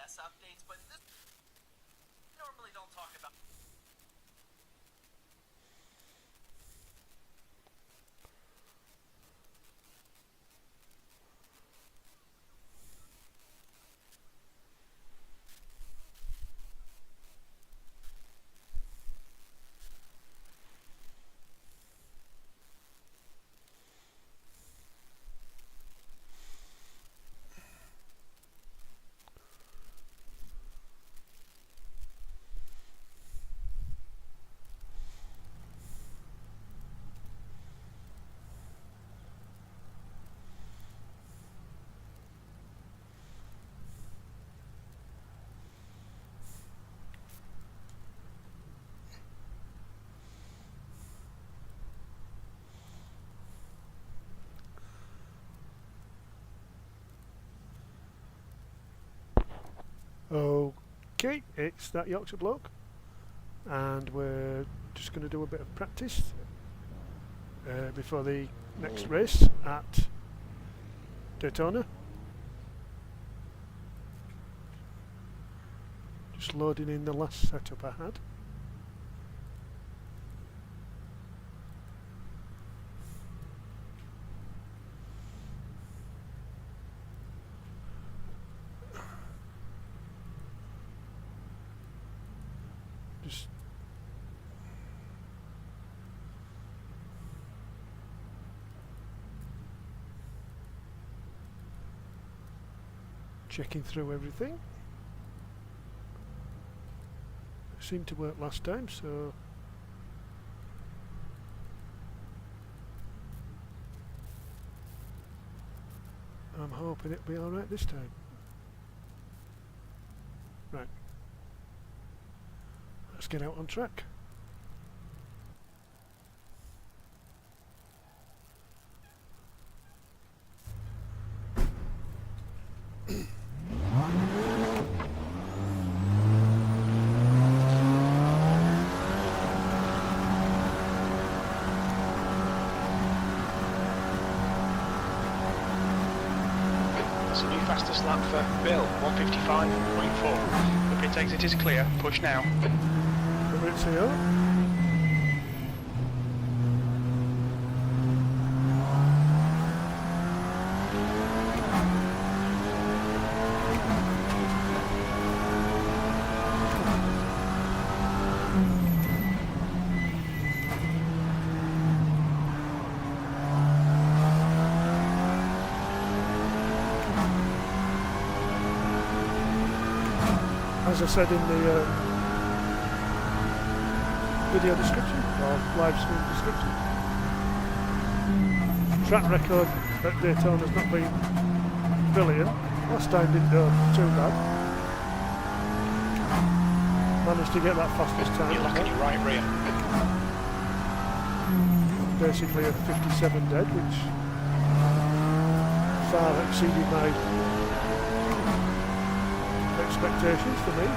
less updates, but this normally don't talk about. Okay, it's that Yorkshire bloke, and we're just going to do a bit of practice before the next race at Daytona. Just loading in the last setup I had. Just checking through everything. It seemed to work last time, so I'm hoping it'll be alright this time. Right. Let's get out on track. That's a new fastest lap for Bill, 155.4. The pit exit is clear, push now. Fabrizio. As I said in the video description or live stream description, track record at Daytona's not been brilliant. Last time didn't go too bad. Managed to get that fastest time. You're looking your right rear. Basically a 57 dead, which far exceeded my expectations for me.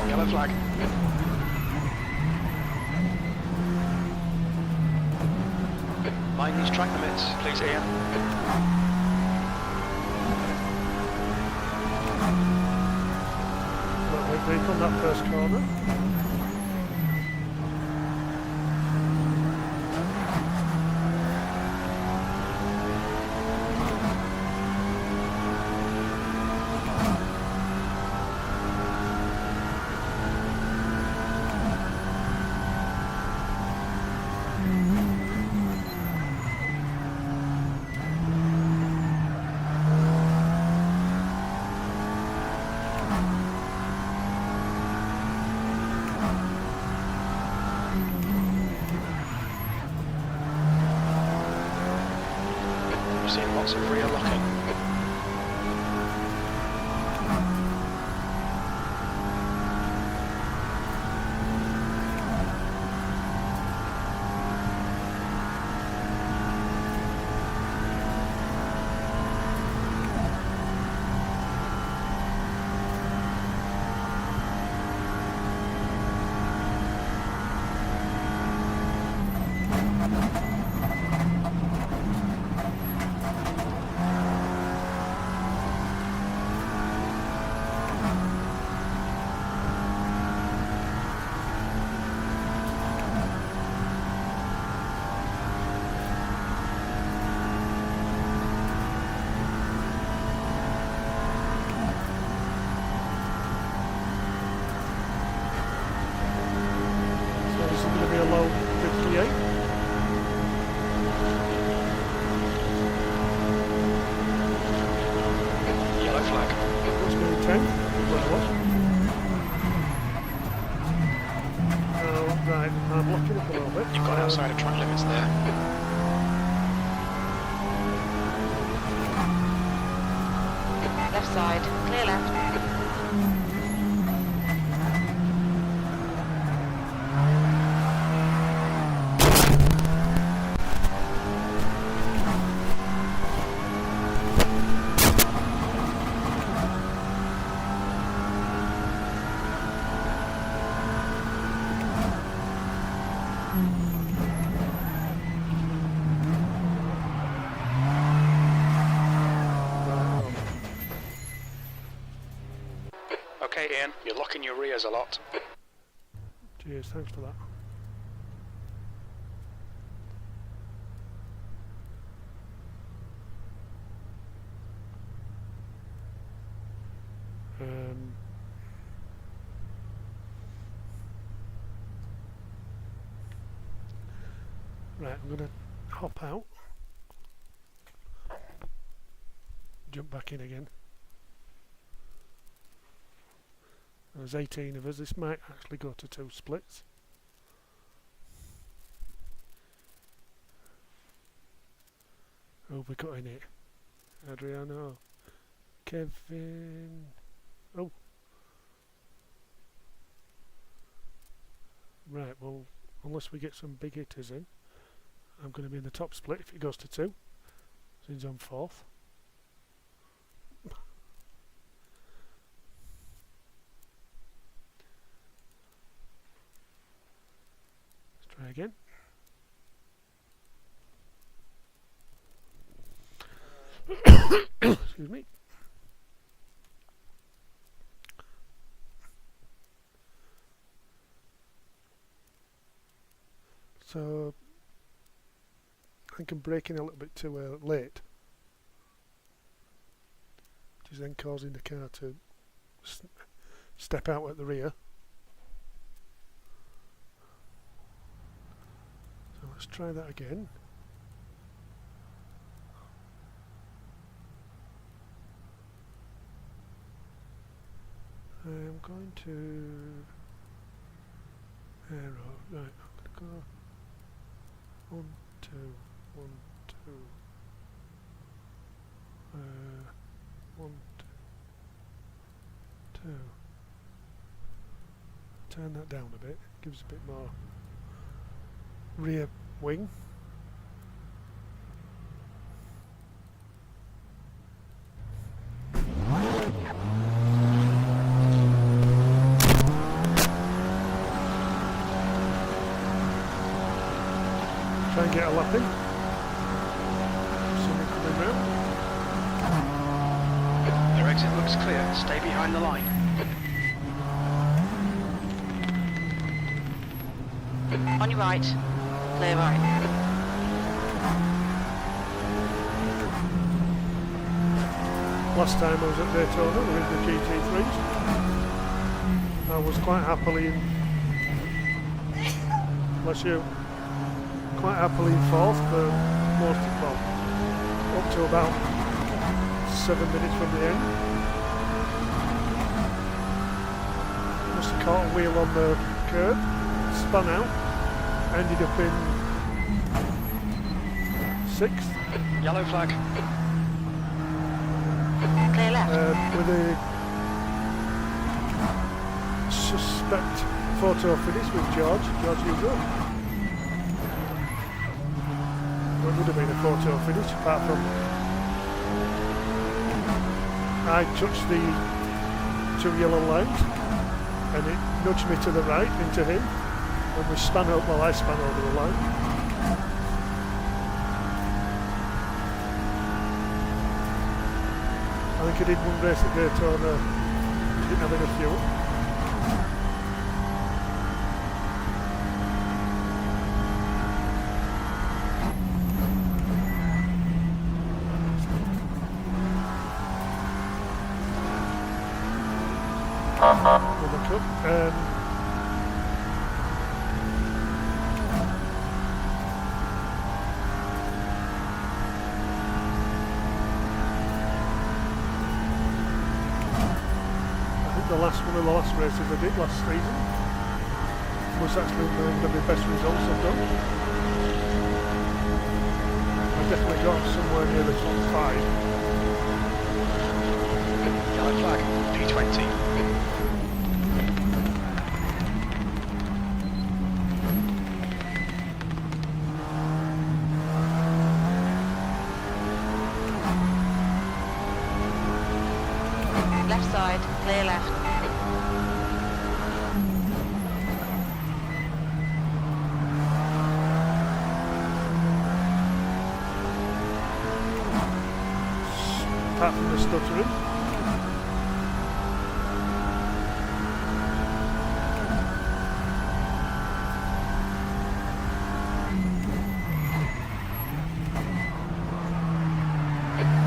Yellow flag. Mind these track limits, please, Ian. Little brake on that first corner. We've seen lots of rear locking. Outside of track limits there. Left side, clear left. Okay, Ian, you're locking your rears a lot. Cheers, thanks for that. Right, I'm going to hop out, jump back in again. There's 18 of us. This might actually go to 2 splits. Oh, we got in it. Adriano, Kevin. Oh, right. Well, unless we get some big hitters in, I'm going to be in the top split if it goes to 2. So he's on 4th. Try again. Excuse me. So I think I'm braking a little bit too late, which is then causing the car to step out at the rear. So let's try that again. I'm going to arrow, right, I'm going to go 1, 2, 1, 2, 1, 2. Turn that down a bit, gives a bit more rear wing. Try and get a lap in. Someone coming round. Their exit looks clear. Stay behind the line. On your right, clear right. Last time I was at Daytona with the GT3s, I was quite happily in, bless you, quite happily in 4th for most of, well, up to about 7 minutes from the end. Must have caught a wheel on the curb, spun out, ended up in 6th. Yellow flag. Clear left. With a suspect photo finish with George Hugo. Well, it would have been a photo finish, apart from I touched the 2 yellow lines and it nudged me to the right into him, and we span up, well I span over the line. I think I did one race at Daytona, didn't have enough fuel. Another cup. One of the last races I did last season was actually one of the best results I've done. I definitely got somewhere near the top 5. Yellow flag. P20. Left side, clear left. Apart from the stuttering.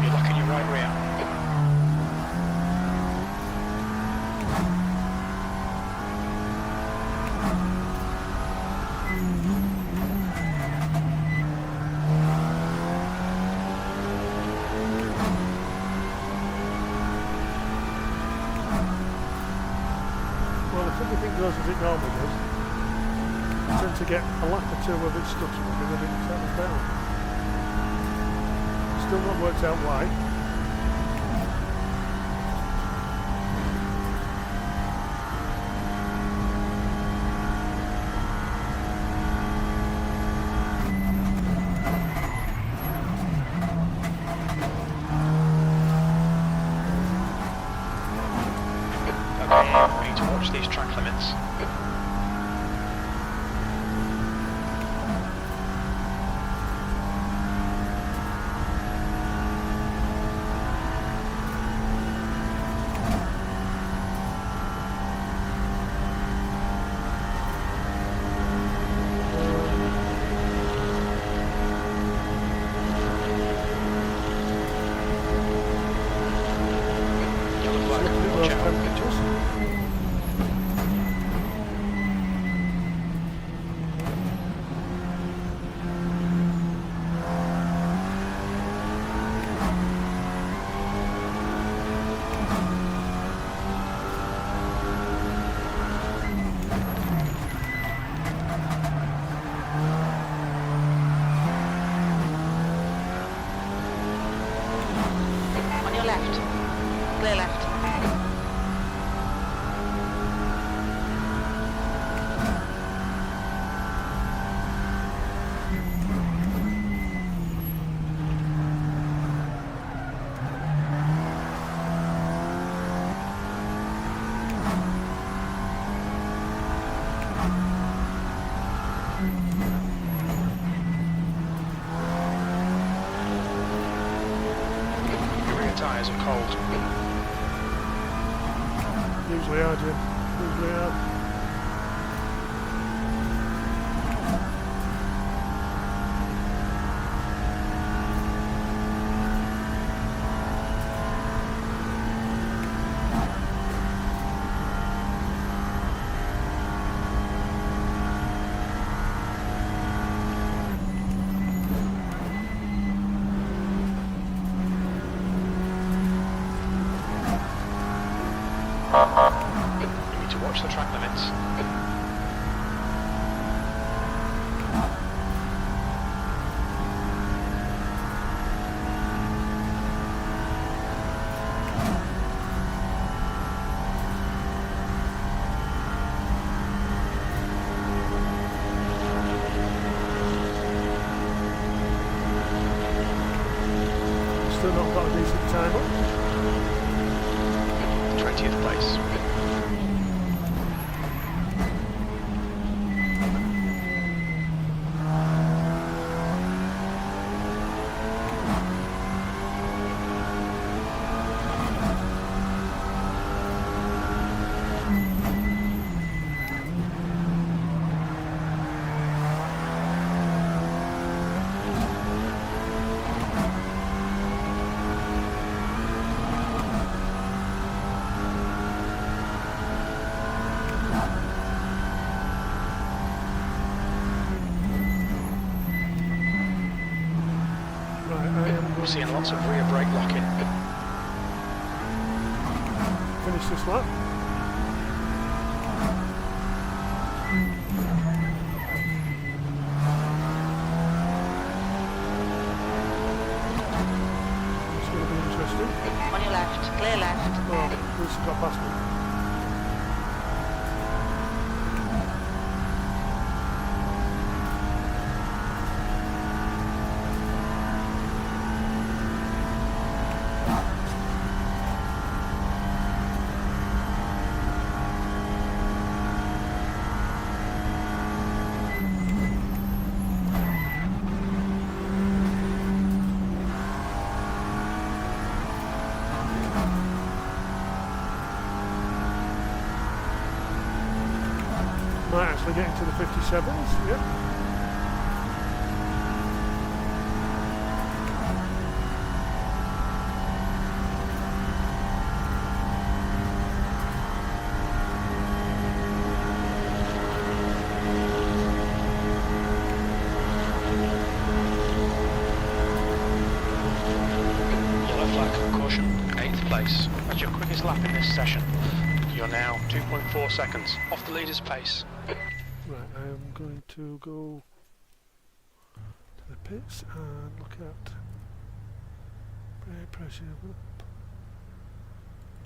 You're locking your right rear. Everything goes as it normally does. I tend to get a lap or 2 of it stuttering and then it settles down. Still not worked out why. Okay, we need to watch these track limits. Yellow flag, watch out. On your left. Clear left. Your rear tyres are cold. Usually I do. Usually I. You need to watch the track limits. Still not got a decent time up. 20th place. We're seeing lots of rear brake locking. Finish this lap. It's going to be interesting. On your left, clear left. Oh, Lucy got past me. Might actually get into the 57s, yep. Yellow flag, caution, 8th place. That's your quickest lap in this session. You're now 2.4 seconds off the leader's pace. Right, I am going to go to the pits and look at brake pressure. I'm going to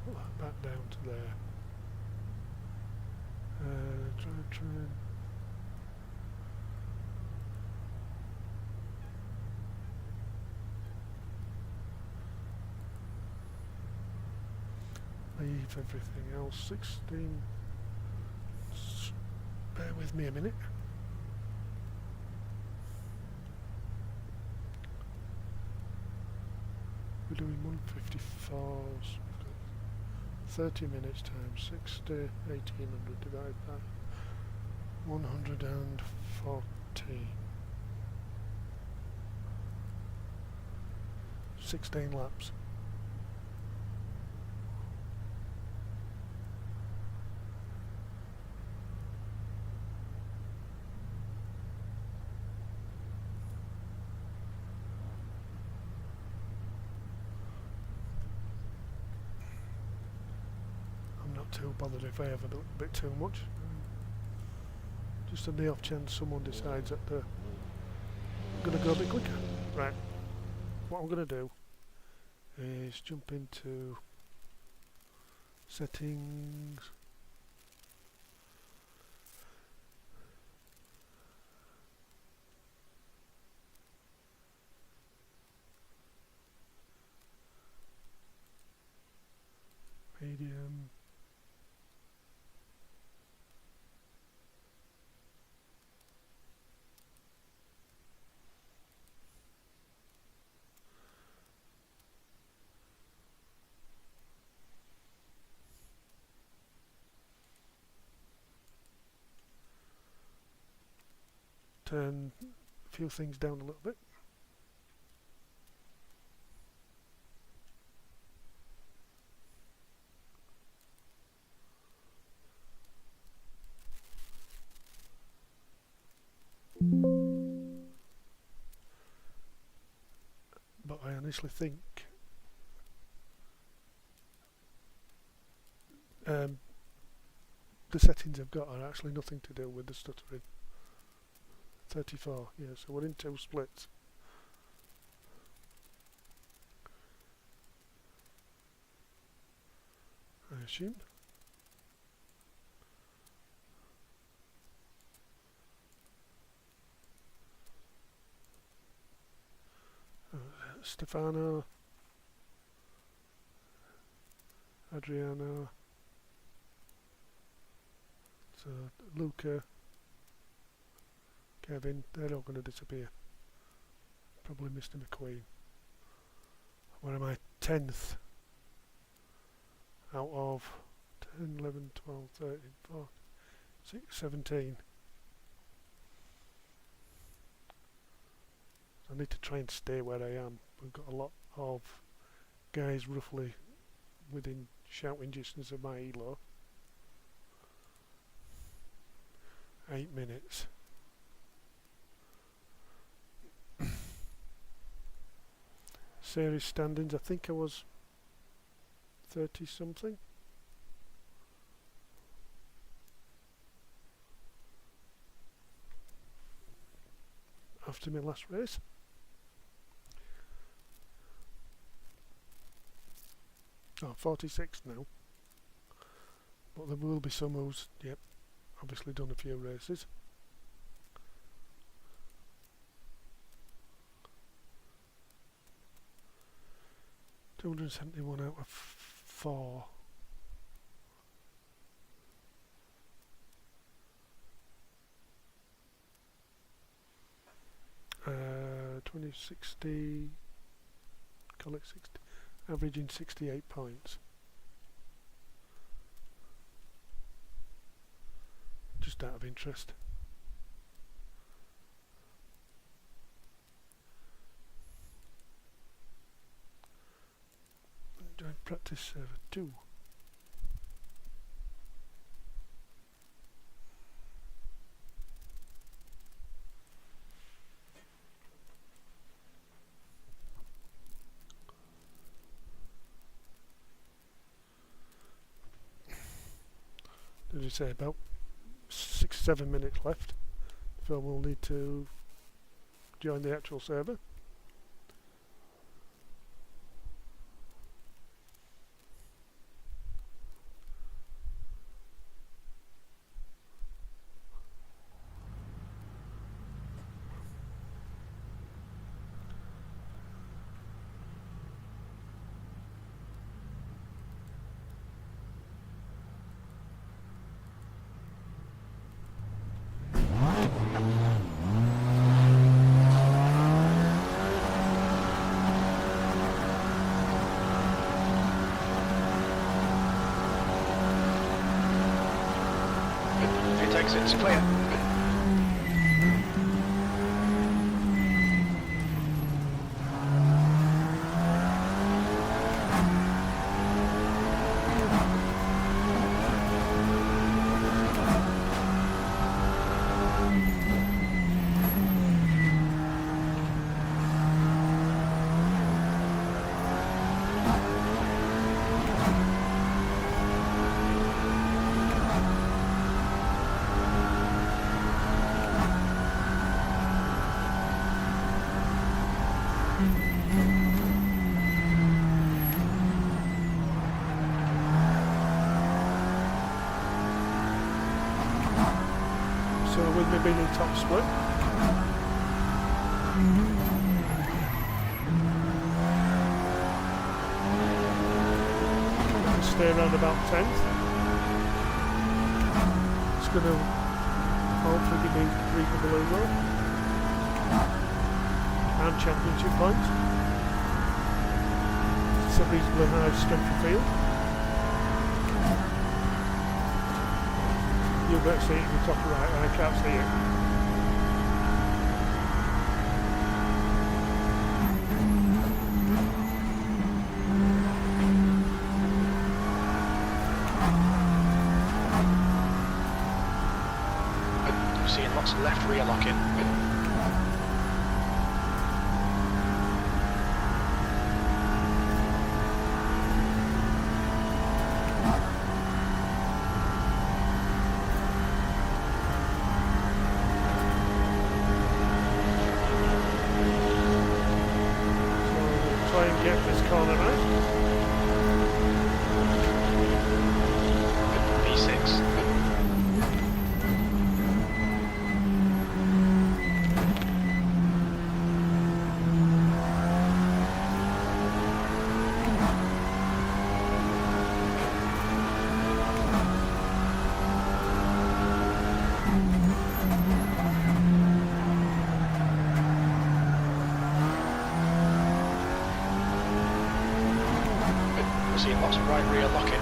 put that back down to there. Drivetrain. Leave everything else. 16. Bear with me a minute. We're doing 154s. We've got 30 minutes times 60, 1800 divided by 140. 16 laps. Too bothered if I have a little bit too much. Just on the off chance someone decides that they're going to go a bit quicker. Right, what I'm going to do is jump into settings. Medium. Turn a few things down a little bit. But I honestly think the settings I've got are actually nothing to do with the stuttering. 34, yeah, so we're in two splits. I assume. Stefano Adriano, so Luca, Kevin, they're all going to disappear. Probably Mr. McQueen. Where am I? 10th out of 10, 11, 12, 13, 14, 16, 17. I need to try and stay where I am. We've got a lot of guys roughly within shouting distance of my elo. 8 minutes. Series standings, I think I was 30 something. After my last race. Oh, 46 now. But there will be some who's, yep, obviously done a few races. $271 out of 4. 2060, call it 60, averaging 68 points. Just out of interest. Join practice server 2. Did you say about 6-7 minutes left? So we'll need to join the actual server. Exits clear. So with me being in top split, stay around about 10th. It's going to hopefully give me 3 for Balloon and championship points. It's a reasonably high strength of field. You better see it in the top right, I can't see it. I'm seeing lots of left rear locking. Try and get this corner right. V6. see lots of right rear locking.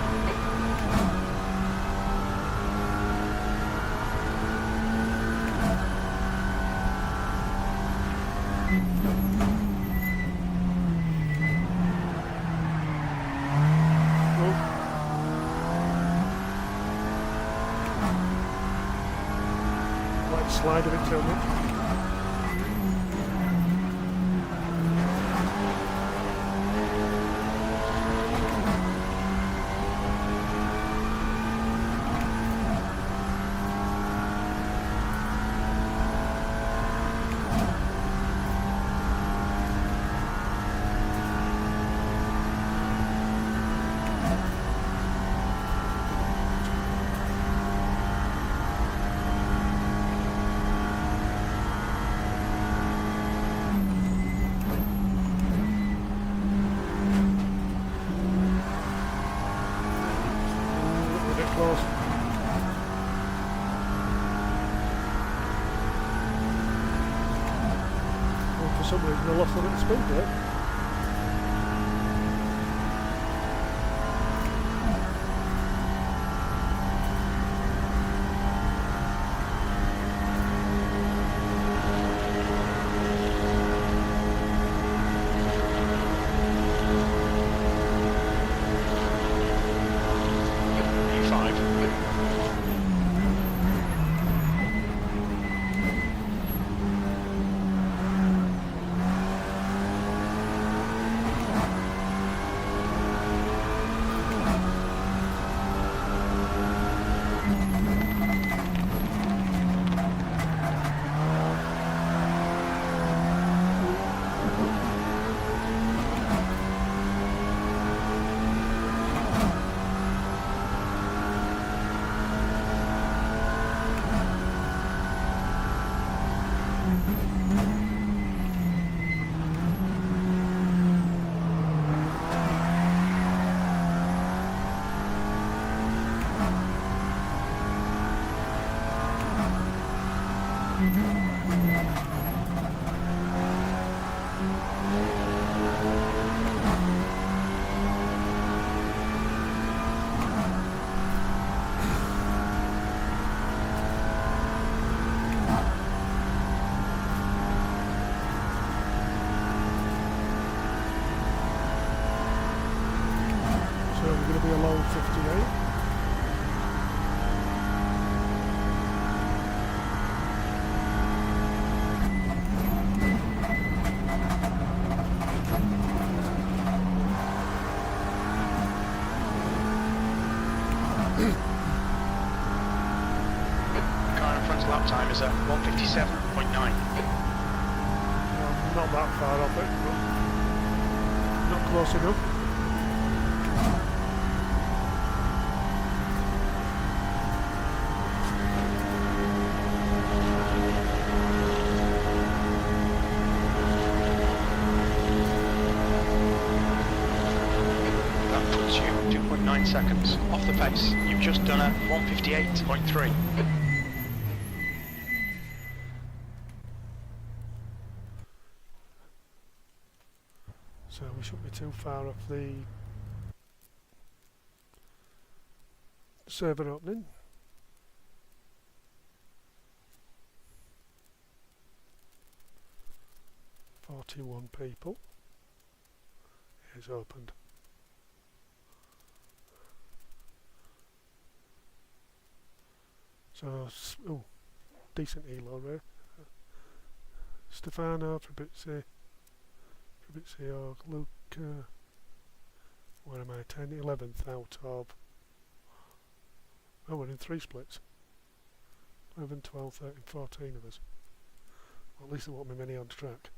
Slide a bit too much. For some reason I lost a little speed there. Below 58. Car in front lap time is at 1:57.9. Not that far off it, but not close enough. That puts you 2.9 seconds off the pace. You've just done a 1:58.3. So we shouldn't be too far off the server opening. "41 people. It's opened. So, oh, decent elo there. Stefano, Fabrizio, Luke, where am I? 10, 11th out of, oh, we're in 3 splits. 11, 12, 13, 14 of us. Well, at least I want my mini on track.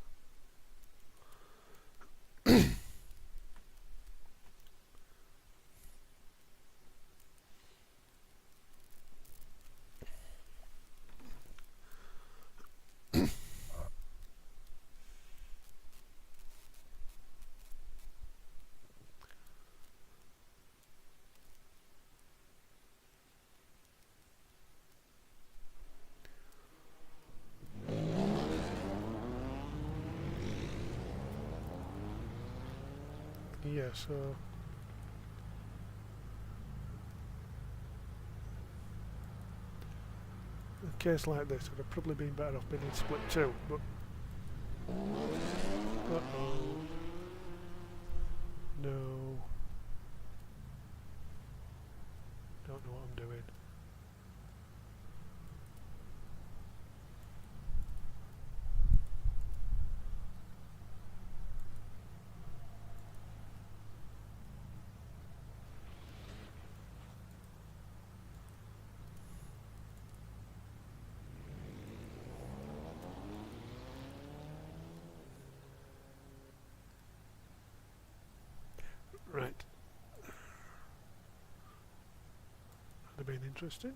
Yeah, so case like this, I'd have probably been better off being in split 2, but... Uh-oh. No. Don't know what I'm doing. Right. That'd have been interesting.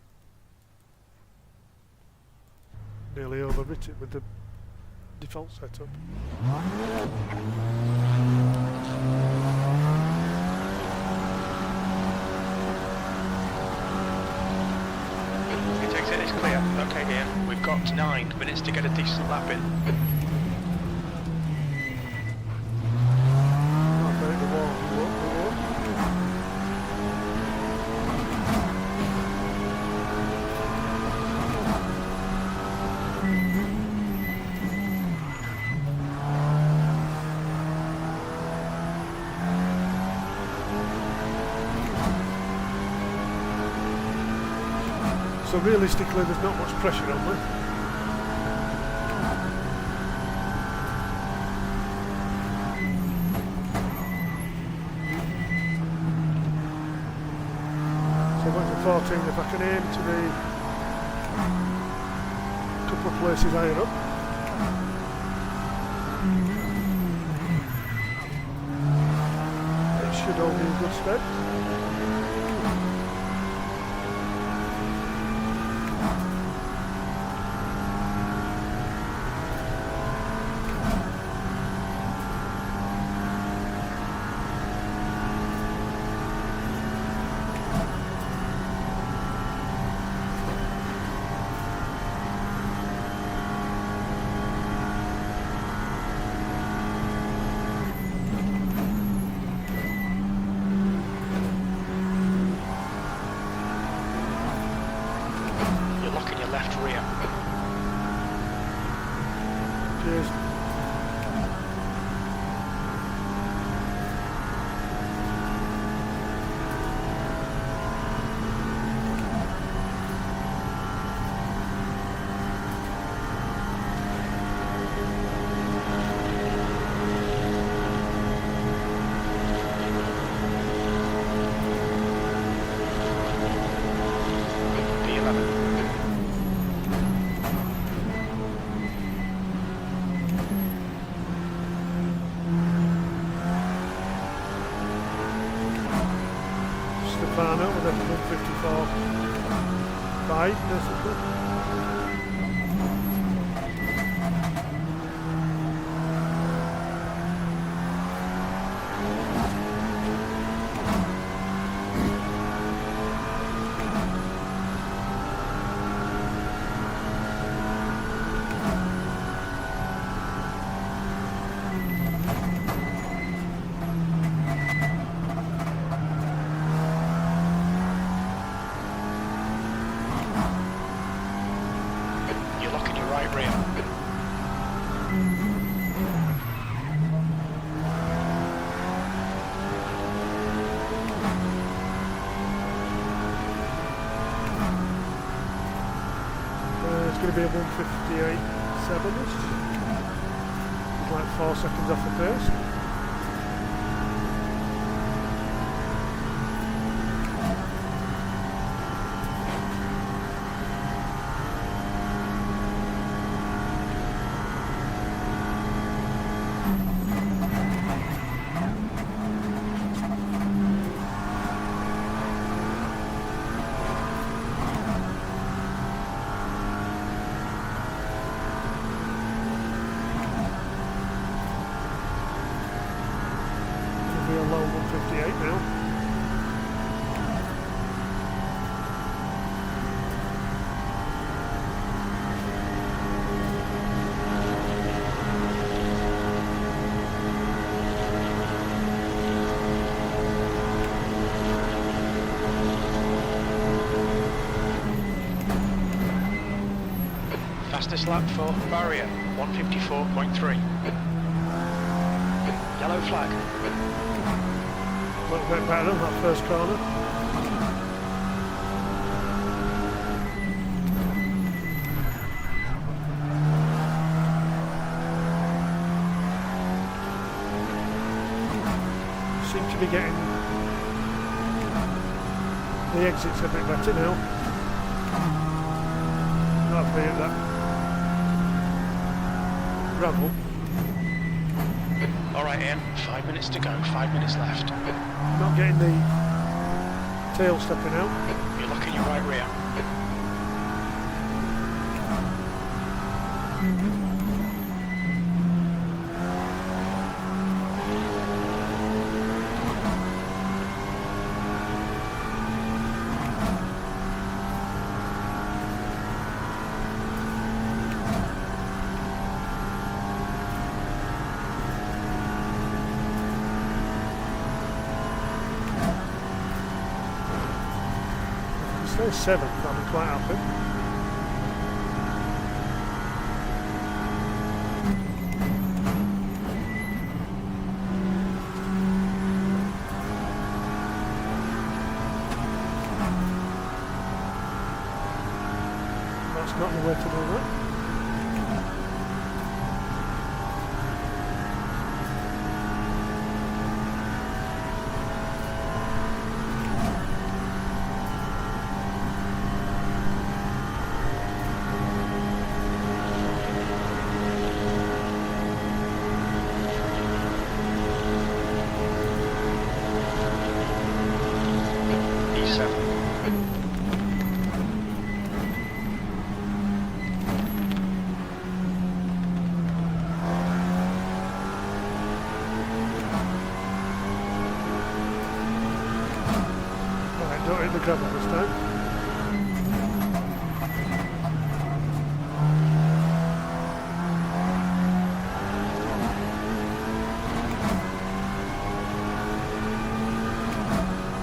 Nearly overbit it with the default setup. It takes it is clear. Okay, Ian. We've got 9 minutes to get a decent lap in. So realistically there's not much pressure on me. So back to 14, if I can aim to be a couple of places higher up. It should all be in good stead. Left rear. Cheers. Stefano with a 154.5 basically. Right rear. It's going to be a 158.7ish. It's like 4 seconds off the pace. A low 158 now. fastest lap for barrier, 154.3. Yellow flag. A little bit better on that first corner. Seem to be getting the exits a bit better now. Not be at that gravel. Alright Ian, 5 minutes to go, 5 minutes left. Not getting the tail stepping out. You're looking your right rear. Stay 7th, I'll be quite happy. That's not the way to do that. Don't hit the gravel this time.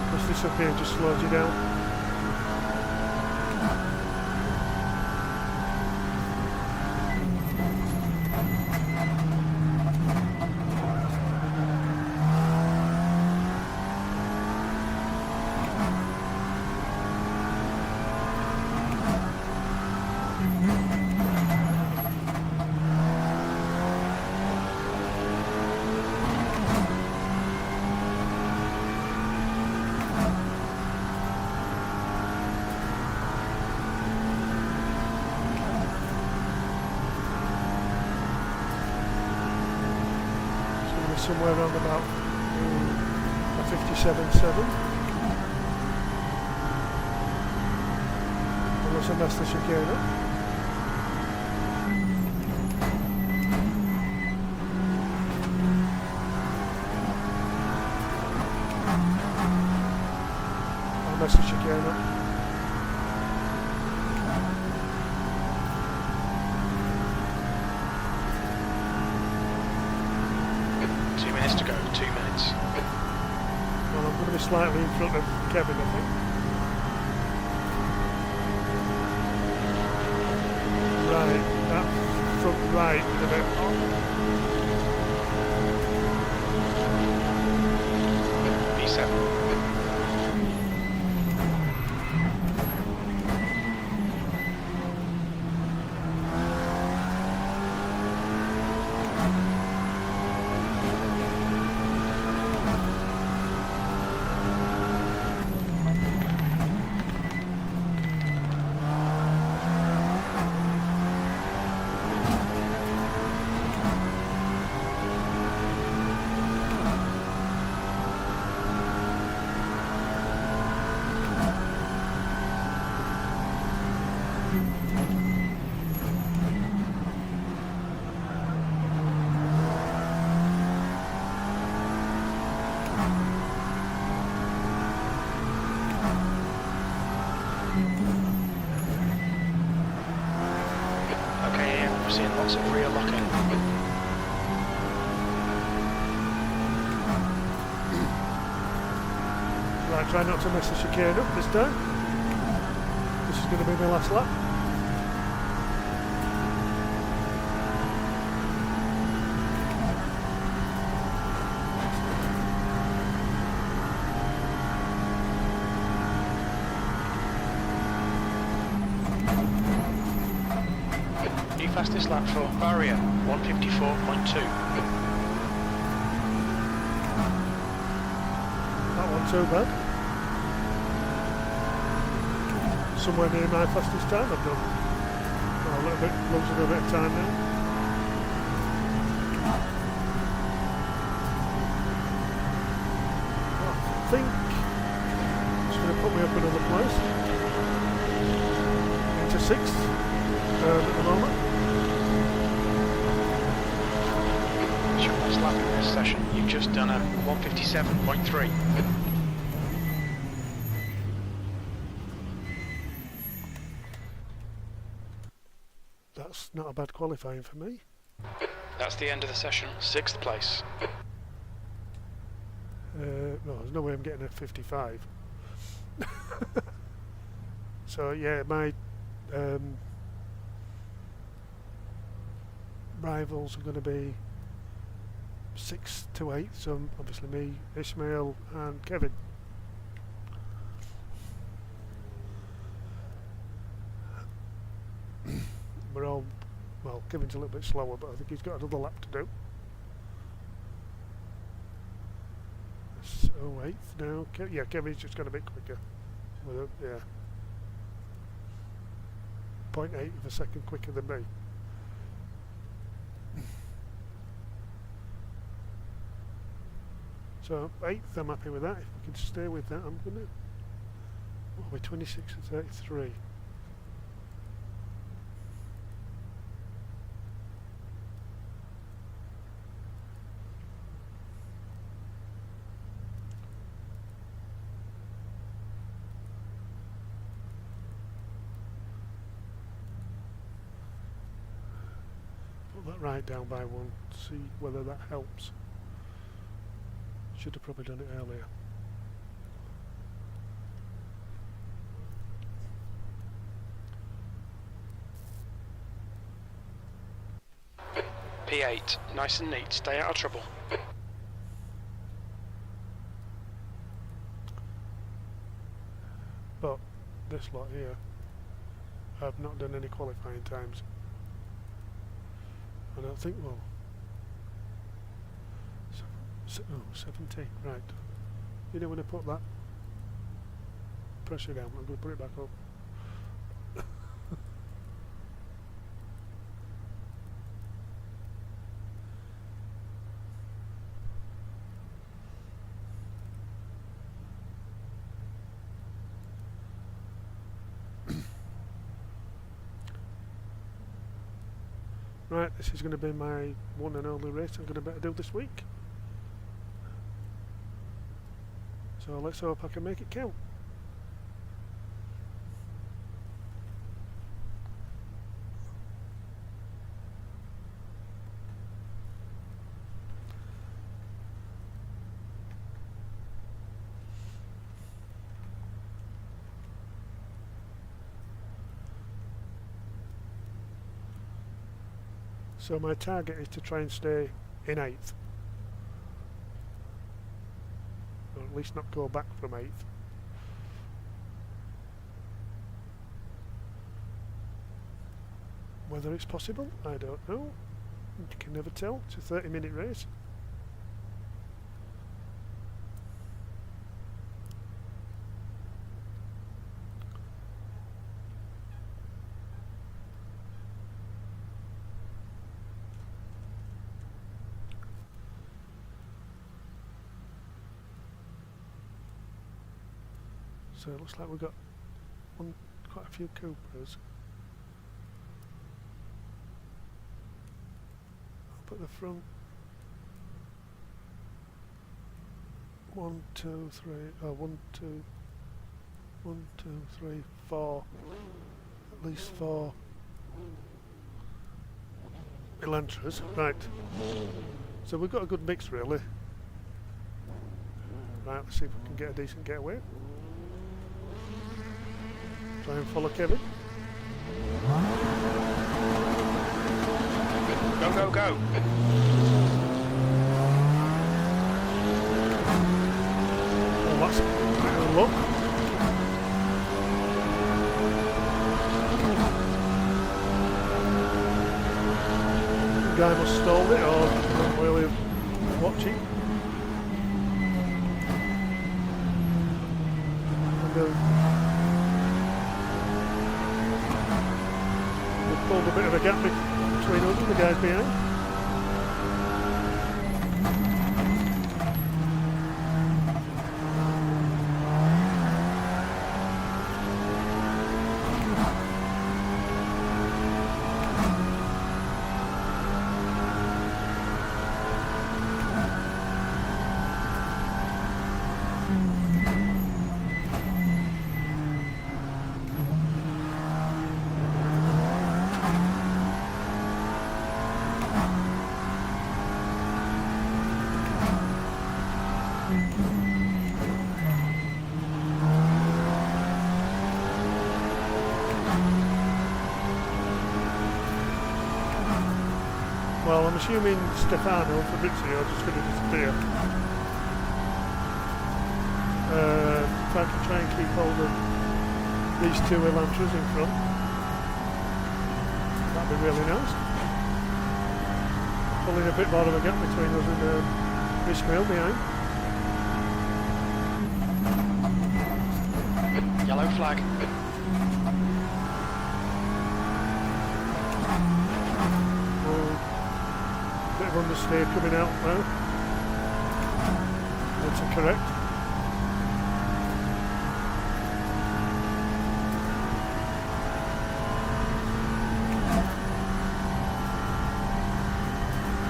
Because this up here just slows you down. Somewhere around about 57.7. Unless I mess the chicane up. I'll mess the chicane up. To go, 2 minutes. Well, I'm going to be slightly in front of Kevin, I think. Right, that front right a bit B7. Seeing lots of rear locking. Right, try not to mess the chicane up this time. This is going to be my last lap. fastest lap for barrier, 154.2. That wasn't too bad. Somewhere near my fastest time I've done. Oh, a little bit, losing a bit of time now. I think it's going to put me up another place. Into 6th at the moment. It's your best lap in this session. You've just done a 157.3. That's not a bad qualifying for me. That's the end of the session. 6th place. No, there's no way I'm getting a 55. So yeah, my rivals are going to be 6th to 8th, so obviously me, Ishmael and Kevin. We're all, well, Kevin's a little bit slower, but I think he's got another lap to do. So 8th now. Yeah, Kevin's just got a bit quicker. With a, yeah. 0.8 of a second quicker than me. So 8th, I'm happy with that. If we can stay with that, I'm gonna. What are we? 26 and 33. Put that right down by 1. See whether that helps. Should have probably done it earlier. P8, nice and neat, stay out of trouble. But this lot here, I've not done any qualifying times. I don't think, well, 17, right. You know when I put that pressure down, I'm going to put it back up. Right, this is going to be my one and only race I'm going to better do this week. So let's hope I can make it count. So my target is to try and stay in 8th. Or at least not go back from 8th. Whether it's possible, I don't know. You can never tell. It's a 30-minute race. So it looks like we've got quite a few Cupras. I'll put the front 1, 2, 3, oh 1, 2, 1, 2, 3, 4, at least 4 Elantras, right. So we've got a good mix really. Right, let's see if we can get a decent getaway. Try and follow Kevin. Go, go, go! Oh, that's a bit of luck. watching. And we've pulled a bit of a gap between us and the guys behind. Well, I'm assuming Stefano and Fabrizio are just going to disappear. If I can try and keep hold of these two Elantras in front, that'd be really nice. Pulling a bit more of a gap between us and Ishmael behind. Yellow flag. Bit of understeer coming out now. That's correct.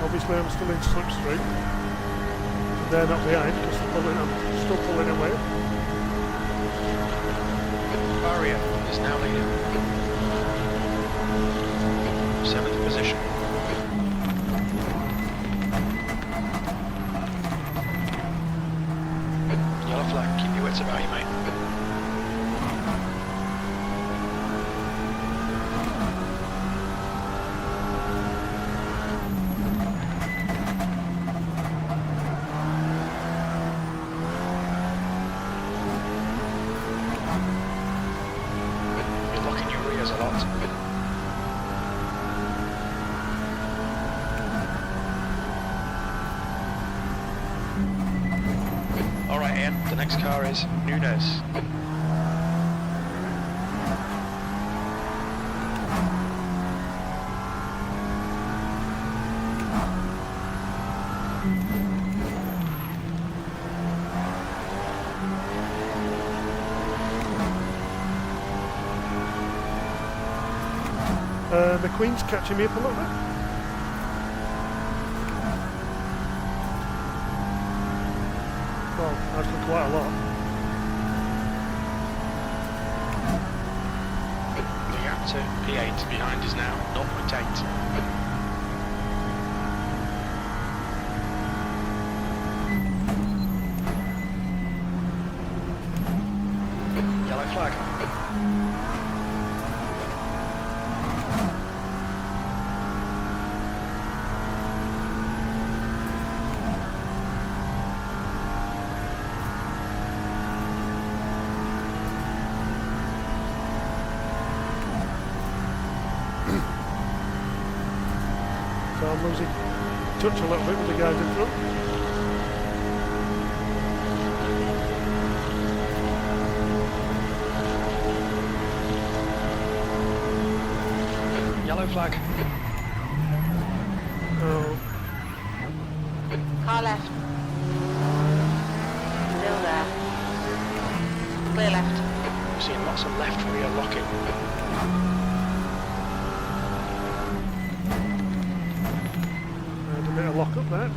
Obviously I'm still in slipstream. They're not behind because I'm still pulling away. Barrier is now leading. 7th position. Yellow flag, keep your wits about you, mate. You're locking your rears a lot. Alright Ian, the next car is Nunes. McQueen's catching me up a little bit. Well, actually quite a lot. The gap to P8 behind is now 0.8. Yellow flag. So I'm losing touch a little bit with the guys in front. Yellow flag. Oh, Car left. Still there. Clear left. We're seeing lots of left rear locking. and a bit of lock up there.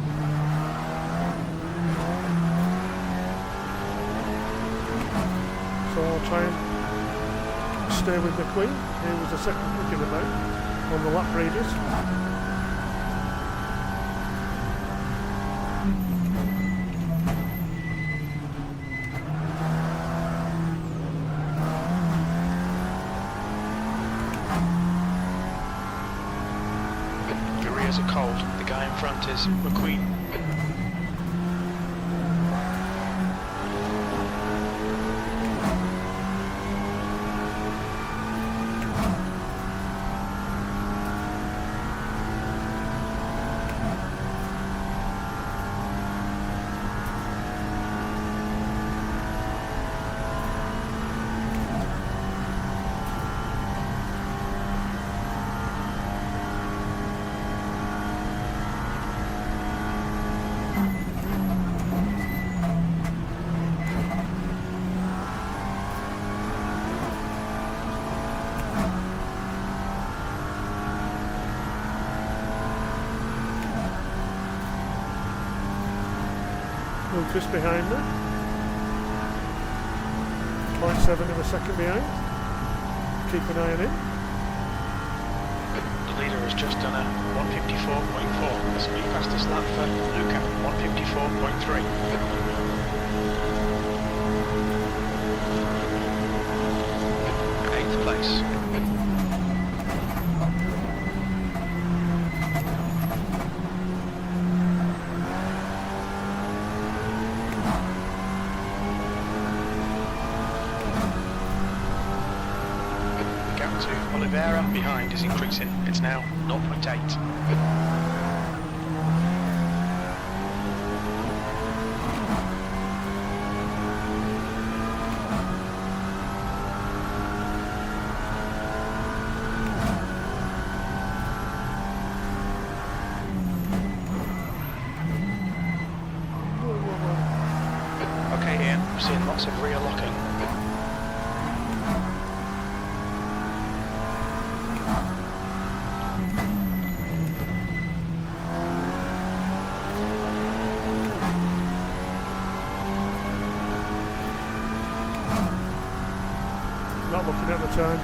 So I'll try and stay with McQueen. He was the second quick in the boat on the lap radius. Your rears are cold. The guy in front is McQueen. Lucas behind me. 0.7 of a second behind. Keep an eye on him. The leader has just done a 154.4. This will be fastest lap for Luca, 154.3. 8th place. Oliveira behind is increasing. It's now 0.8. Okay, Ian, I'm seeing lots of rear locking. Not looking at the time.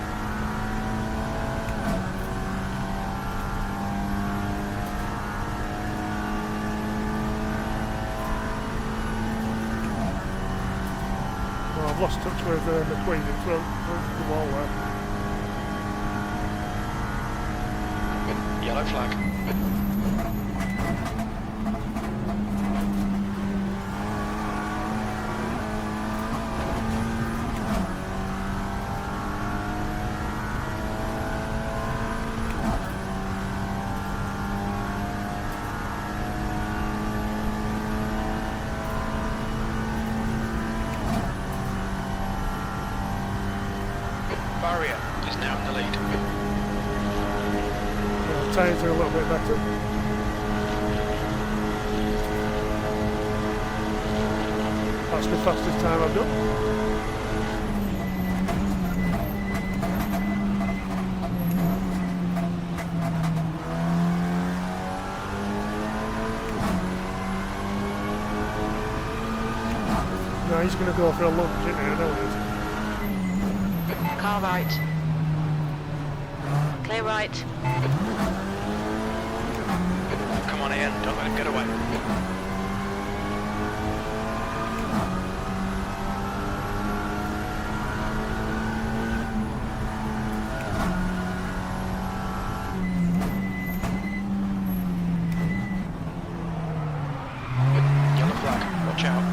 Well, I've lost touch with McQueen in front the wall there. Yellow flag. Barrier is now in the lead. Tyres are a little bit better. That's the fastest time I've done. Now he's going to go for a lunge, isn't he? I know he is. Car right. Clear right. Come on, Ian, don't let him get away. Yellow flag, watch out.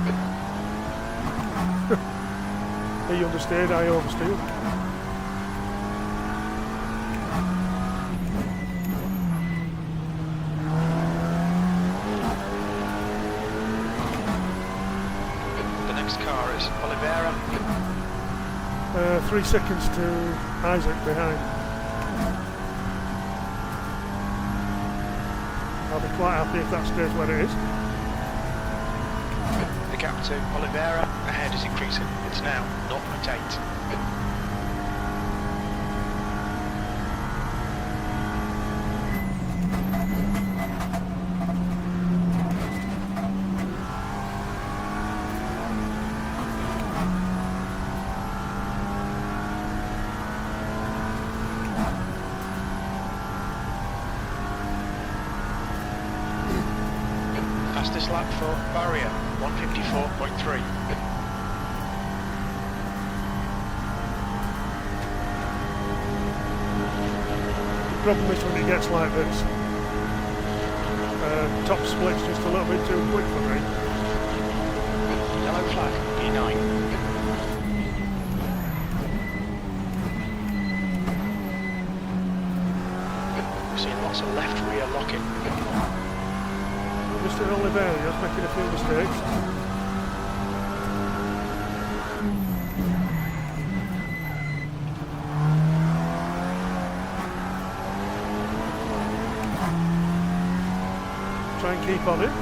He understeered, I oversteered. Car is Oliveira. 3 seconds to Isaac behind. I'll be quite happy if that stays where it is. The gap to Oliveira ahead is increasing. It's now 0.8. Fastest lap for Barrier, 154.3. The problem is when it gets like this, top split's just a little bit too quick for me. Yellow flag, P9. We're seeing lots of left rear locking. Mr. Oliveira is making a few mistakes. Try and keep on it.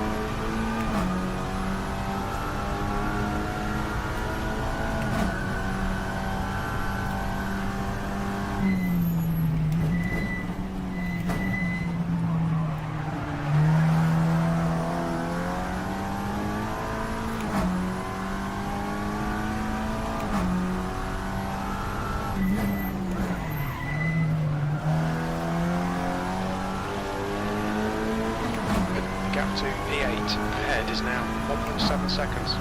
ahead is now 1.7 seconds.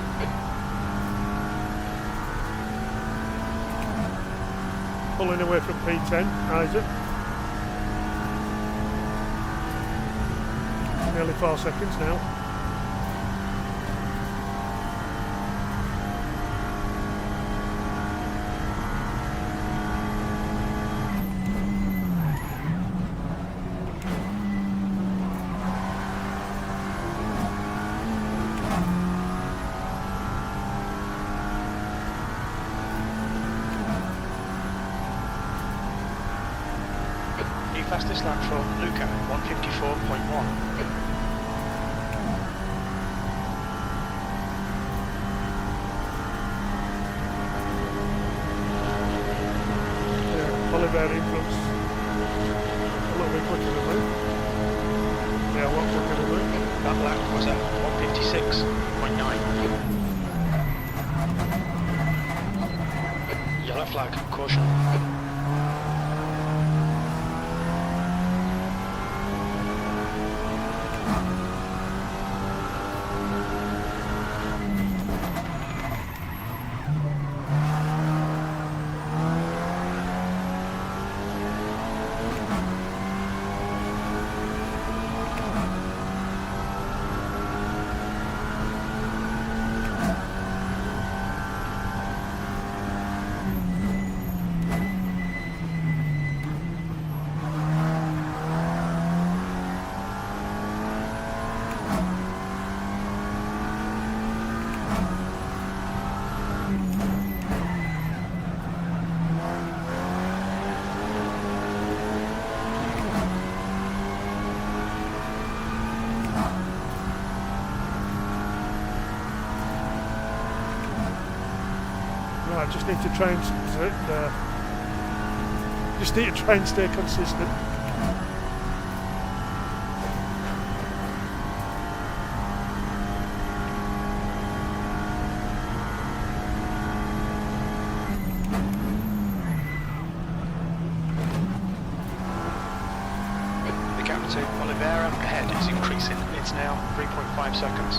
Pulling away from P10, Isaac. Nearly 4 seconds now. Fastest lap for Luca, 154.1. Oliver influence a little bit quicker than me. Yeah, a lot quicker than me. That lap was at 156.9. Yellow flag, caution. Right, just need to try and stay consistent. The gap to Oliveira ahead is increasing. It's now 3.5 seconds.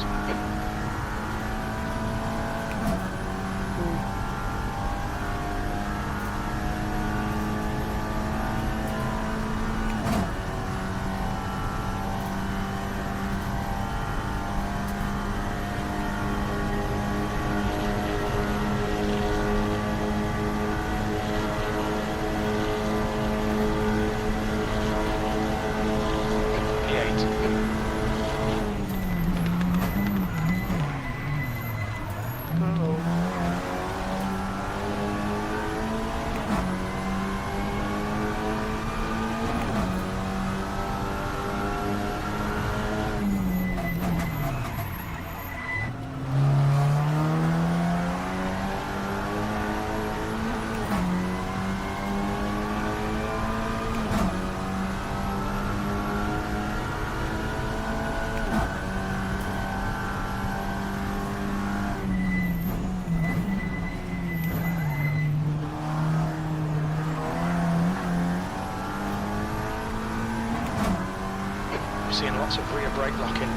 Seeing lots of rear brake locking.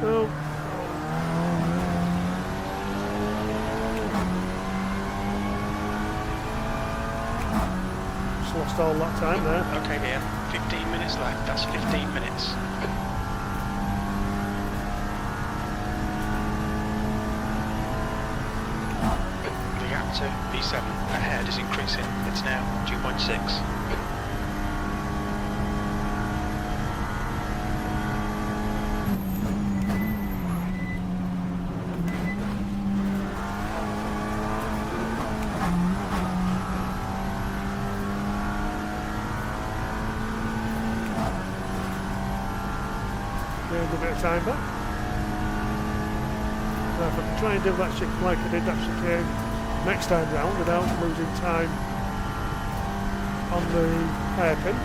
Oh. Just lost all that time there. Okay, here, 15 minutes left. That's 15 minutes. The gap to P7 ahead is increasing. It's now 2.6. A bit of time back. Now if I can try and do that shit like I did that chicane next time round without losing time on the hairpin,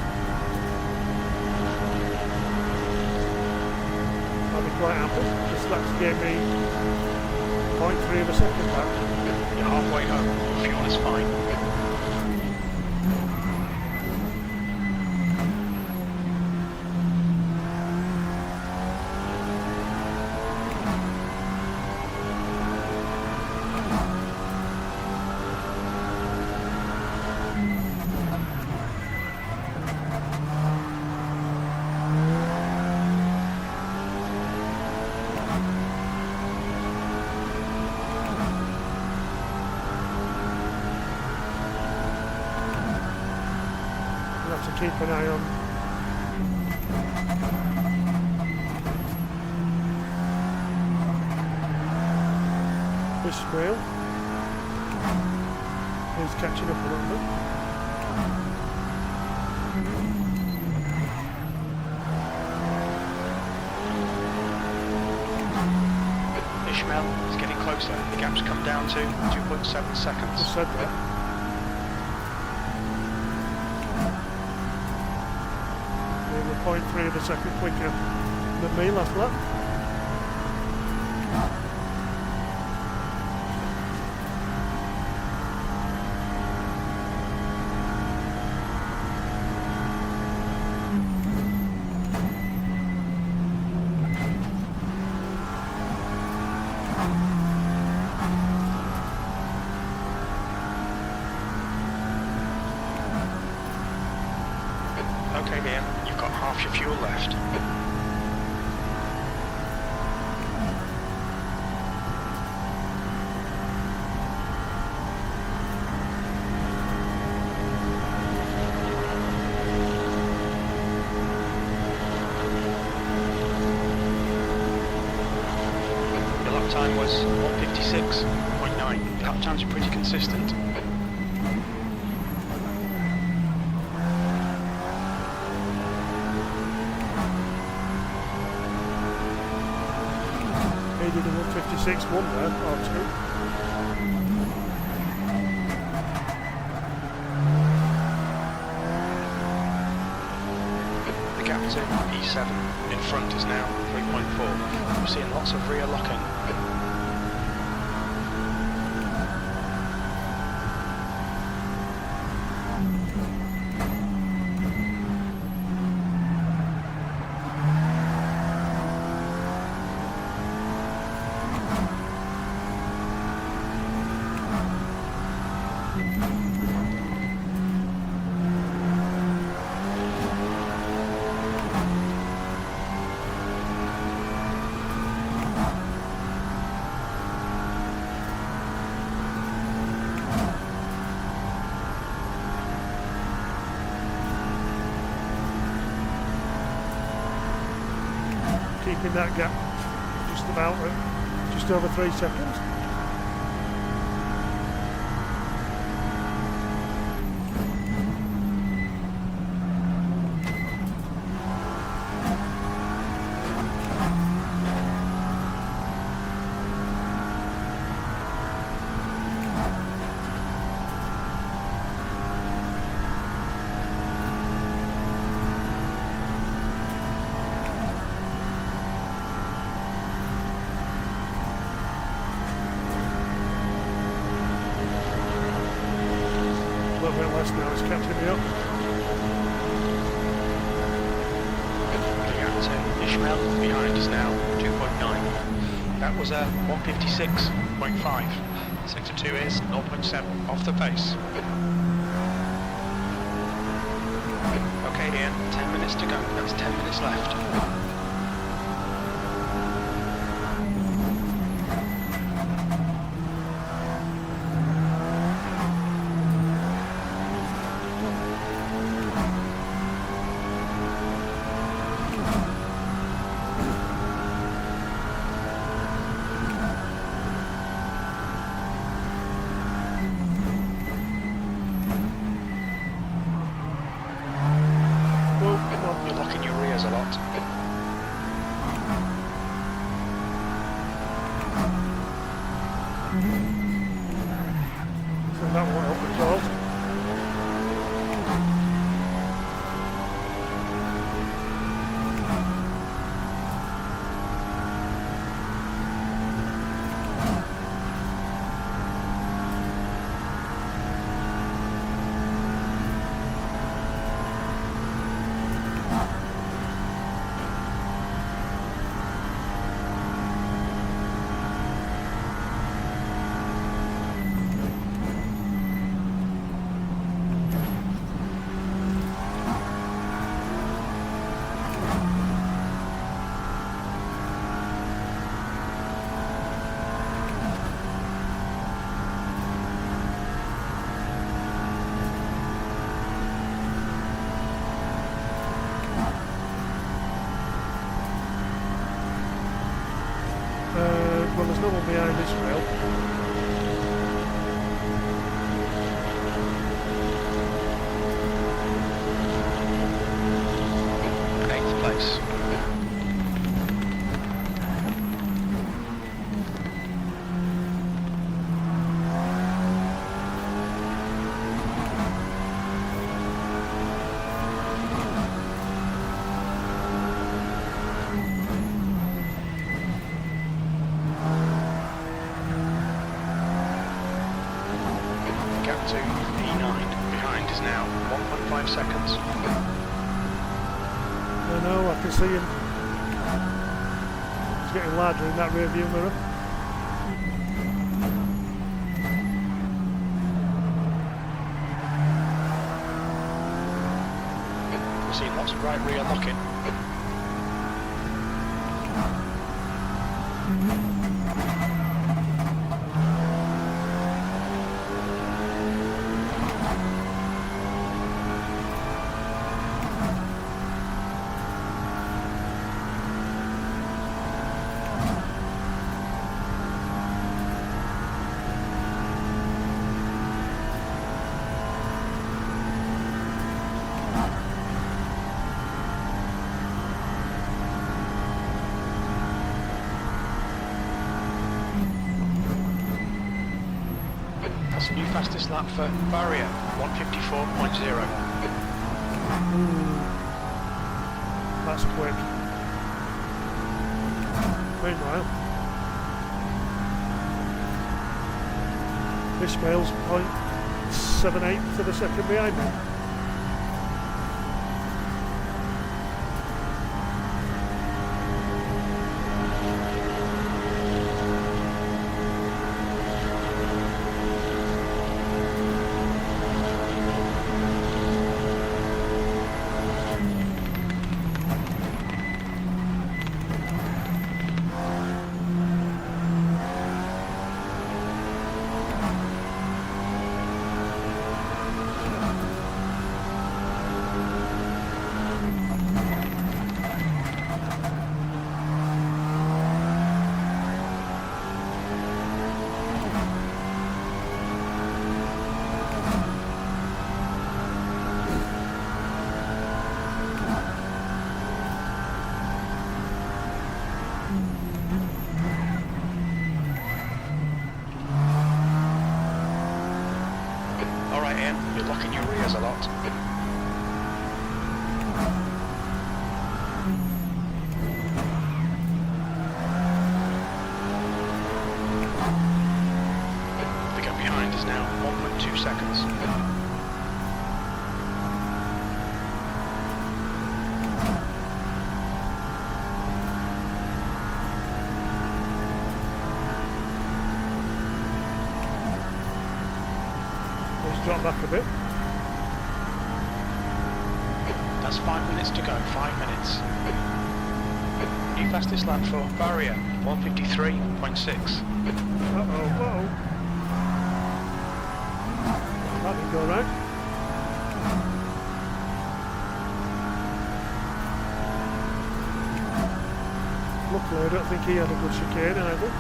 I'll be quite happy, because that's gave me 0.3 of a second back. You're halfway home. Fuel is fine. keep an eye on Ishmael. He's catching up a little bit. Ishmael is getting closer. The gap's come down to 2.7 seconds. Just said that. We're 0.3 of a second quicker than me last lap. Okay, Ian, you've got half your fuel left. Your lap time was 1:56.9. Lap times are pretty consistent. He did a 156.1 there, or 2. The gap to E7 in front is now 3.4. We're seeing lots of rear locking. Keeping that gap just about just over 3 seconds. A little bit less now, it's catching me up. The gap to Ishmael behind is now 2.9. That was a 1:56.5. Sector 2 is 0.7 off the pace. Okay, Ian, 10 minutes to go. That's 10 minutes left. You're locking your rears a lot. So that won't help at all. there's no one behind this rail. Eighth place. Gap to E9. Behind is now 1.5 seconds. I know, I can see him. He's getting larger in that rear view mirror. We're seeing lots of right rear locking. That's a new fastest lap for Barrier, 154.0. That's quick. Meanwhile, Ishmael's 0.78 of a second behind me. Alright Ian, you're locking your rears a lot. The gap behind is now 1.2 seconds. Let's drop back a bit. That's 5 minutes to go, 5 minutes. New fastest lap for Barrier, 153.6. Uh-oh. That didn't go right. Luckily, I don't think he had a good chicane either.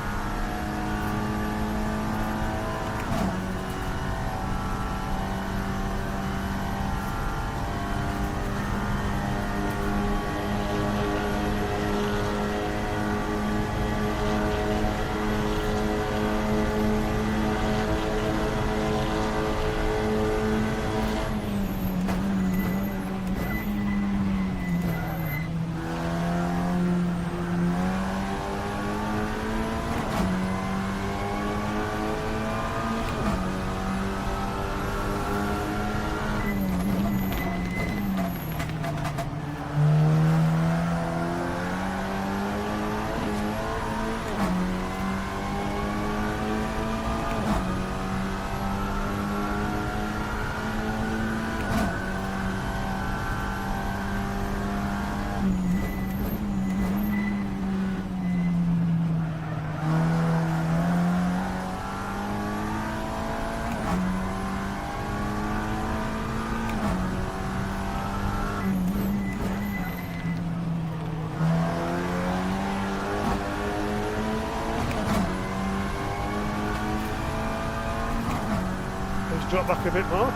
drop back a bit more.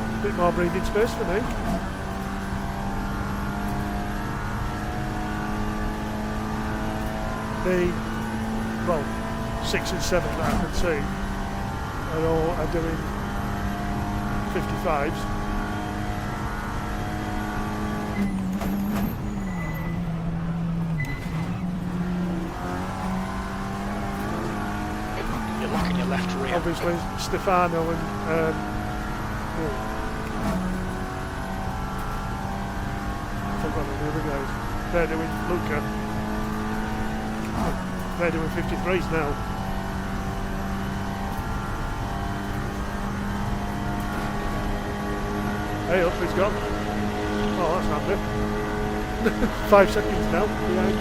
A bit more breathing space for me. The, well, 6 and 7 that I can see are doing 55s. You're locking your left rear. Obviously, Stefano and I forgot the other guys. They're doing Luca. They're doing 53s now. Hey up, he's gone. Oh, that's handy. 5 seconds now behind.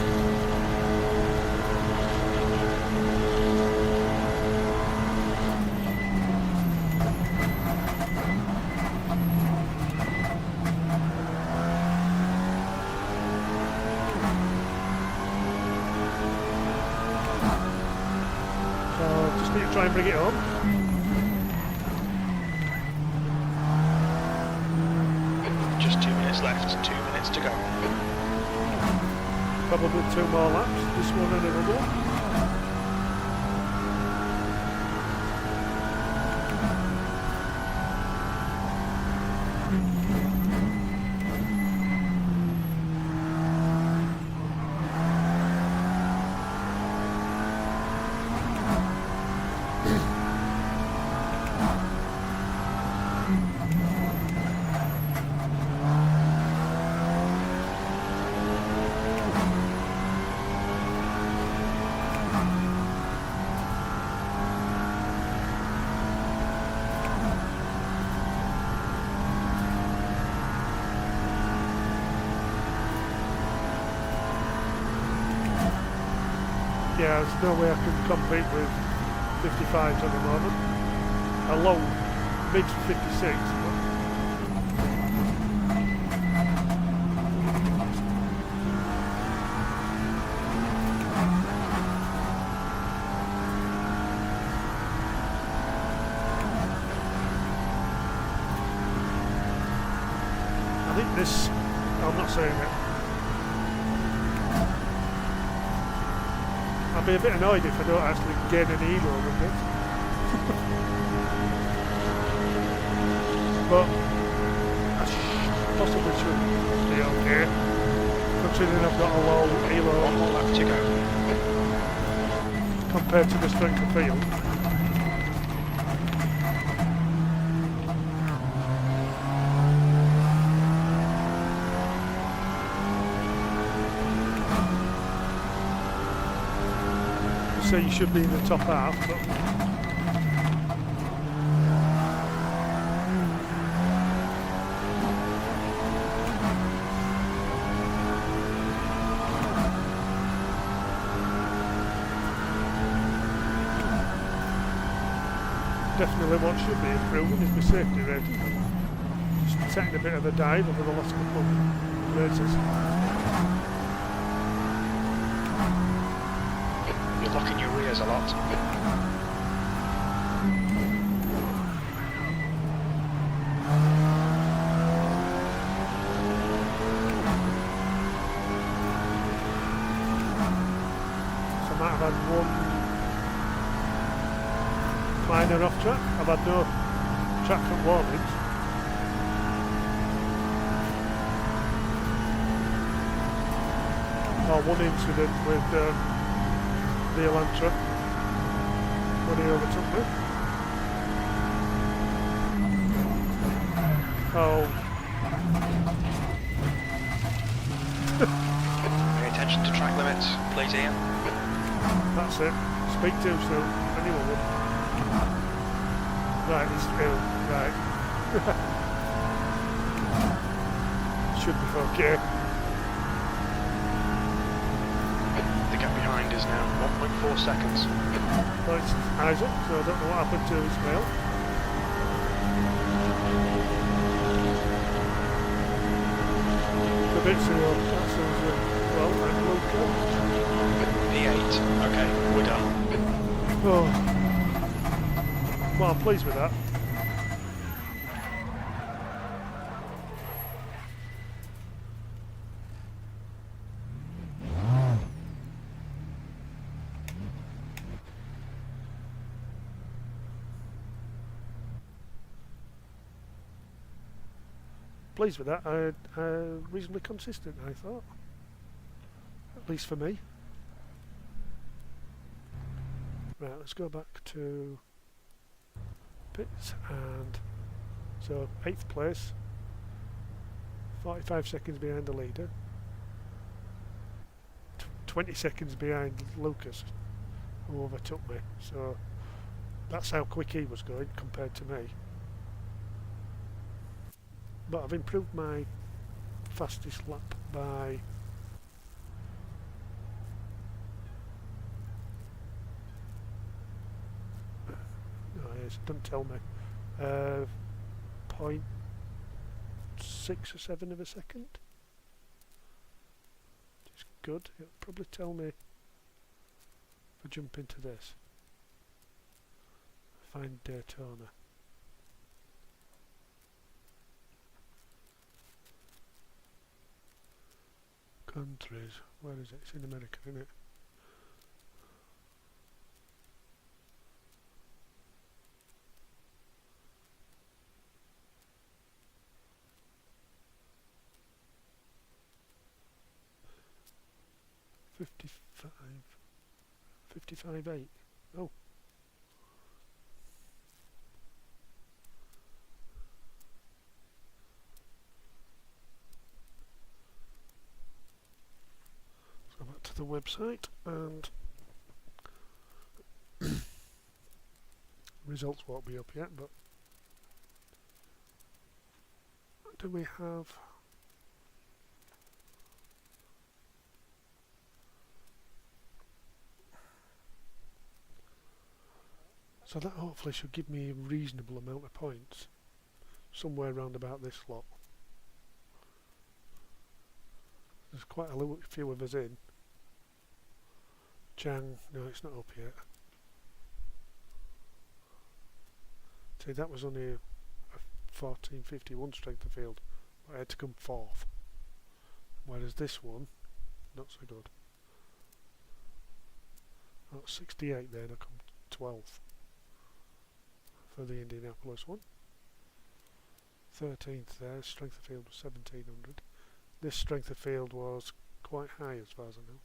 So just need to try and bring it home. Just 2 minutes left, 2 minutes to go. Probably 2 more laps, this one and another one. Yeah, there's no way I can compete with 55s at the moment. A low, mid 56. I think this, I'm not saying it. I'll be a bit annoyed if I don't actually gain any elo with it. But I possibly should be okay, considering I've got a low elo. 1 more lap to go. Compared to the strength of field. So you should be in the top half, but definitely what should be improving is the safety rating. Just taking a bit of a dive over the last couple of races. You're locking your rears a lot. So I might have had one minor off track. I've had no track cut warnings. Or one incident with the Elantra when he overtook me. Oh. Pay attention to track limits, please, Ian. That's it. Speak too soon. Anyone would. Right, it's ill. Right. Should be okay. The gap behind is now 1.4 seconds. Well, it's Isaac, so I don't know what happened to his mail. The bits of that sounds well, I'm okay. P8. Okay, we're done. Oh. Well, I'm pleased with that. Pleased with that. Reasonably consistent, I thought. At least for me. Right, let's go back to pits, and so 8th place, 45 seconds behind the leader, 20 seconds behind Lucas, who overtook me. So that's how quick he was going compared to me. But I've improved my fastest lap by it doesn't tell me. 0.6 or 7 of a second. Which is good. It'll probably tell me if I jump into this. Find Daytona. Countries. Where is it? It's in America, isn't it? $55.8. Oh. Let's go back to the website and results won't be up yet, but do we have so that hopefully should give me a reasonable amount of points, somewhere around about this lot. There's quite a few of us in. Chang, no, it's not up yet. See, that was only a 1451 strength of field, but I had to come 4th. Whereas this one, not so good. Oh, 68 then, I come 12th for the Indianapolis one. 13th there, strength of field was 1700. This strength of field was quite high as far as I know.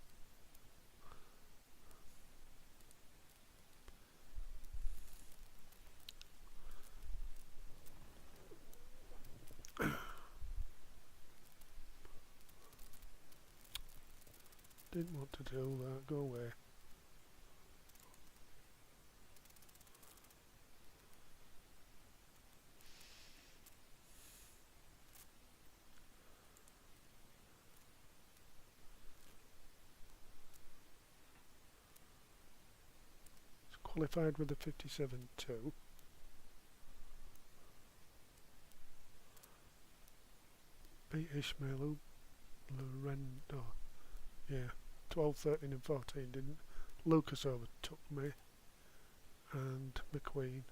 Didn't want to do that, go away. It's qualified with a 57.2. Beat Ishmael, Loren, oh, yeah. 12, 13 and 14 didn't. Lucas overtook me and McQueen.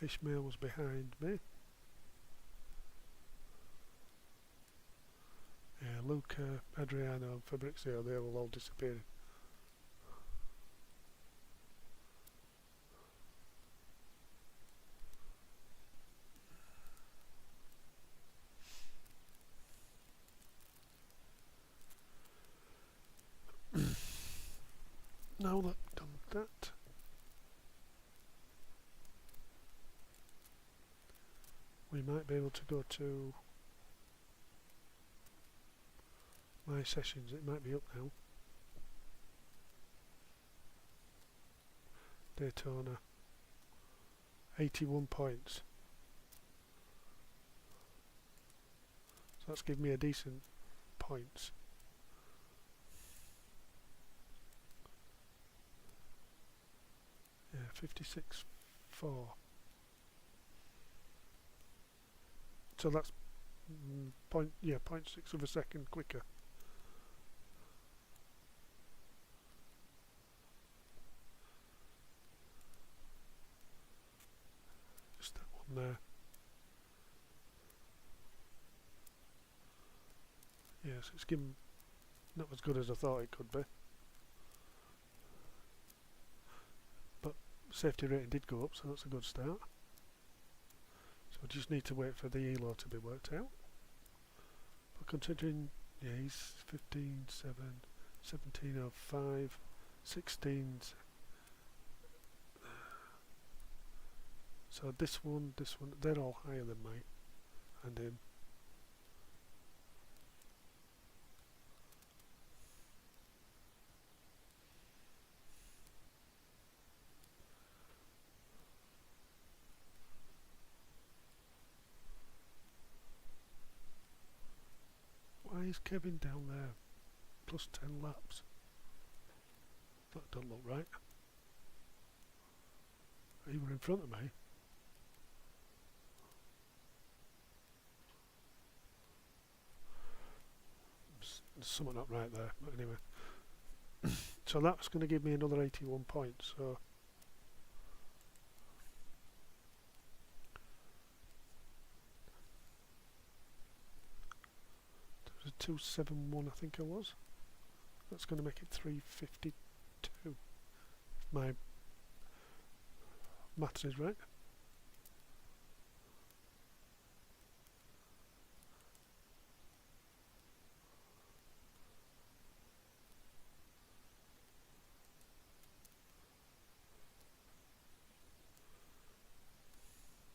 Ishmael was behind me. Yeah, Luca, Adriano and Fabrizio, they will all disappear. Now that I've done that, we might be able to go to my sessions. It might be up now. Daytona, 81 points. So that's given me a decent points. Yeah, 56.4. So that's 0.6 of a second quicker. from there. Yes, it's given not as good as I thought it could be. But safety rating did go up, so that's a good start. So I just need to wait for the ELO to be worked out. But considering, yeah, he's 15.7, 17.05, 16. So this one, they're all higher than me and him. Why is Kevin down there? Plus 10 laps. That don't look right. He were in front of me. There's something not right there, but anyway. So that's going to give me another 81 points, so there was a 271 I think I was. That's going to make it 352 if my maths is right.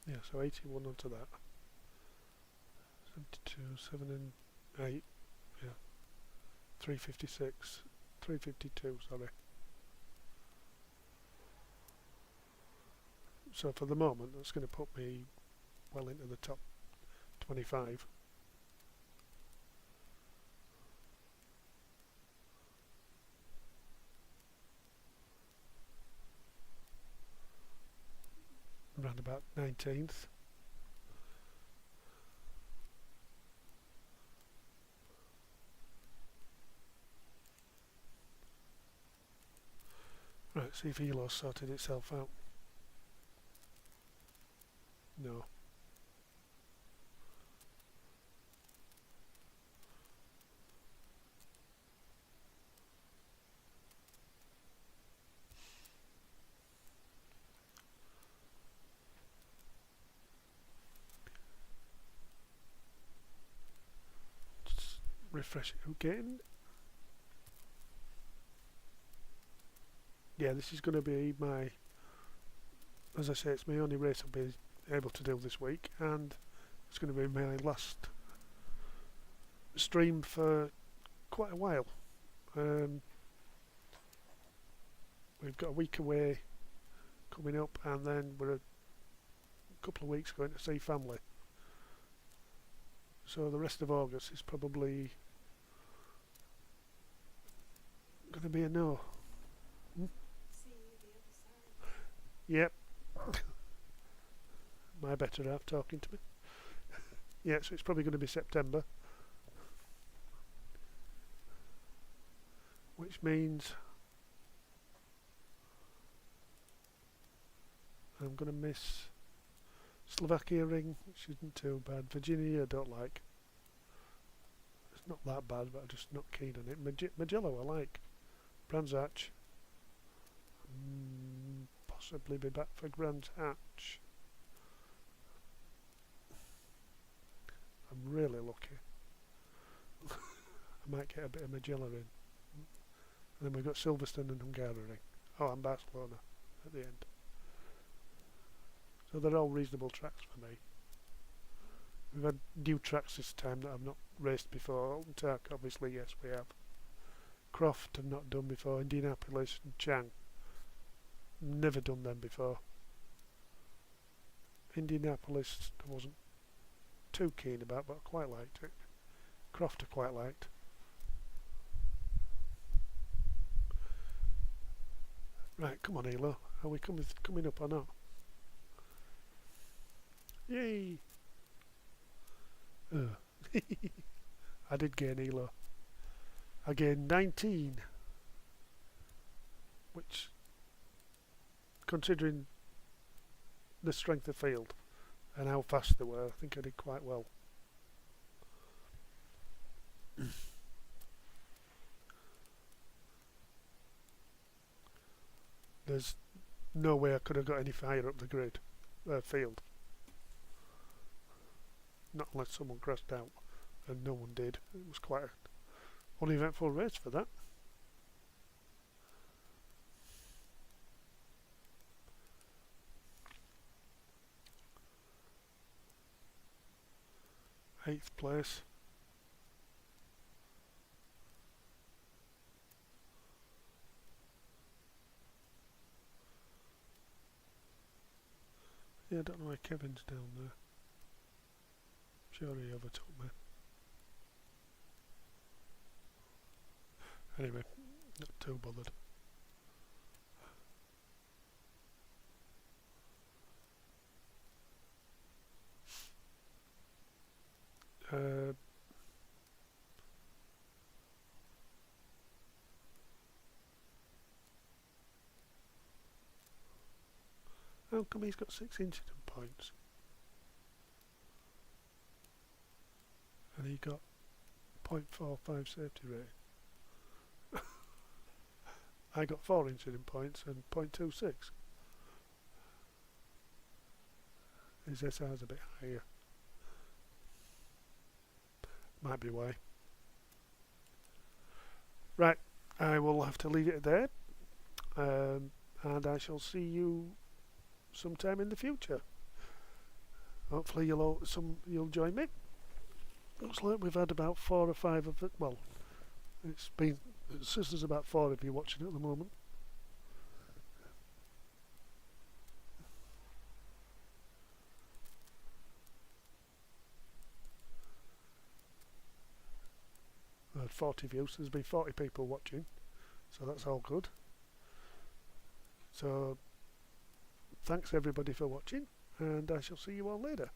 Yeah, so 81 onto that. 72, 7 and 8, yeah. 356, 352, sorry. So for the moment, that's going to put me well into the top 25. Around about 19th. Right, see if ELO sorted itself out. No. Just refresh it again. Yeah, this is going to be my, as I say, it's my only race I'll be able to do this week, and it's going to be my last stream for quite a while. We've got a week away coming up, and then we're a couple of weeks going to see family. So the rest of August is probably going to be a no. Yep. My better half talking to me. Yeah, so it's probably going to be September. Which means I'm going to miss Slovakia ring, which isn't too bad. Virginia I don't like. It's not that bad, but I'm just not keen on it. Magello I like. Brands Hatch. Possibly be back for Brands Hatch. I'm really lucky. I might get a bit of Magello in. And then we've got Silverstone and Hungaroring. Oh, and Barcelona at the end. So they're all reasonable tracks for me. We've had new tracks this time that I've not raced before. Alton Tark, obviously, yes, we have. Croft I've not done before. Indianapolis and Chang. Never done them before. Indianapolis I wasn't too keen about, but I quite liked it. Croft I quite liked. Right, come on Elo. Are we coming up or not? Yay! I did gain Elo. I gained 19. Which, considering the strength of field, and how fast they were. I think I did quite well. There's no way I could have got any fire up the grid field. Not unless someone crashed out, and no one did. It was quite an uneventful race for that. Eighth place. Yeah, I don't know why Kevin's down there. Sure he overtook me. Anyway, not too bothered. How come he's got 6 incident points? And he got 0.45 safety rating. I got 4 incident points and 0.26. His SR's a bit higher. Might be why. Right, I will have to leave it there. And I shall see you sometime in the future. Hopefully you'll join me. Looks like we've had about 4 or 5 of it. Well, it says there's about 4 of you watching at the moment. I had 40 views. There's been 40 people watching, so that's all good. So thanks everybody for watching, and I shall see you all later.